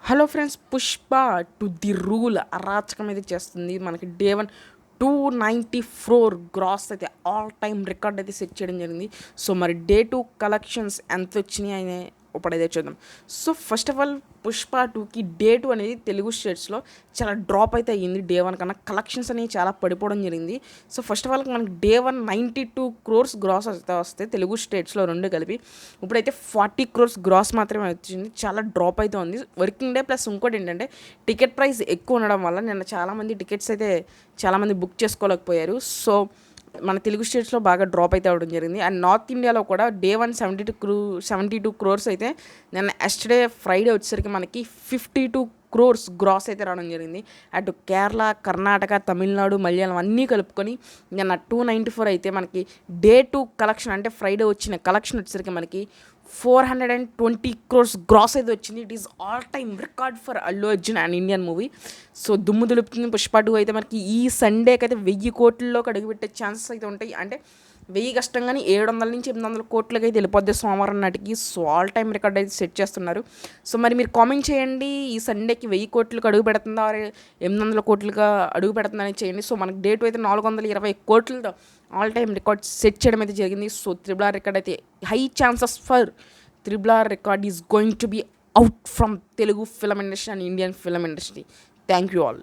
Hello friends, Pushpa to the rule అరాచకం అయితే చేస్తుంది. మనకి డే 1 294 గ్రాస్ అయితే ఆల్ టైమ్ రికార్డ్ అయితే సెట్ చేయడం జరిగింది. సో మరి డే 2 కలెక్షన్స్ ఎంత వచ్చినాయి అని ఇప్పుడైతే చూద్దాం. So first of all Pushpa 2కి డే 2 అనేది తెలుగు స్టేట్స్లో చాలా డ్రాప్ అయితే అయ్యింది. డే 1 కన్నా కలెక్షన్స్ అనేవి చాలా పడిపోవడం జరిగింది. సో ఫస్ట్ ఆఫ్ ఆల్ మనకి డే 1 92 crores గ్రాస్ అయితే వస్తాయి తెలుగు స్టేట్స్లో రెండు కలిపి. ఇప్పుడైతే 40 crores గ్రాస్ మాత్రమే వచ్చింది. చాలా డ్రాప్ అయితే ఉంది వర్కింగ్ డే. ప్లస్ ఇంకోటి ఏంటంటే టికెట్ ప్రైస్ ఎక్కువ ఉండడం వల్ల నిన్న చాలామంది టికెట్స్ అయితే చాలామంది బుక్ చేసుకోలేకపోయారు. సో మన తెలుగు స్టేట్స్లో బాగా డ్రాప్ అయితే అవ్వడం జరిగింది. అండ్ నార్త్ ఇండియాలో కూడా డే 1 72 crores అయితే నిన్న ఎస్టర్డే ఫ్రైడే వచ్చేసరికి మనకి 52 crores గ్రాస్ అయితే రావడం జరిగింది. అటు కేరళ, కర్ణాటక, తమిళనాడు, మలయాళం అన్నీ కలుపుకొని నిన్న 294 అయితే మనకి డే 2 కలెక్షన్ అంటే ఫ్రైడే వచ్చిన కలెక్షన్ వచ్చేసరికి మనకి 420 crores గ్రాస్ అయితే వచ్చింది. It is all time record for Allu Arjun and Indian movie. So దుమ్ము దులుపుతుంది పుష్ప 2 అయితే మనకి ఈ సండేకి అయితే 1000 కోట్లలోకి అడుగుపెట్టే ఛాన్సెస్ అయితే ఉంటాయి. అంటే 1000 కష్టం కానీ 700 నుంచి 800 కోట్లకి అయితే వెళ్ళిపోద్ది సోమవారం నాటికి. సో ఆల్ టైమ్ రికార్డ్ అయితే సెట్ చేస్తున్నారు. సో మరి మీరు కామెంట్ చేయండి, ఈ సండేకి 1000 కోట్లకు అడుగు పెడుతుందా 800 కోట్లుగా అడుగు పెడుతుందని చేయండి. సో మనకి డే 2 అయితే 420 కోట్లతో ఆల్ టైమ్ రికార్డ్ సెట్ చేయడం అయితే జరిగింది. సో త్రిబుల్ ఆర్ రికార్డ్ అయితే high chances for triple R record is going to be out from Telugu film industry and Indian film industry. Thank you all.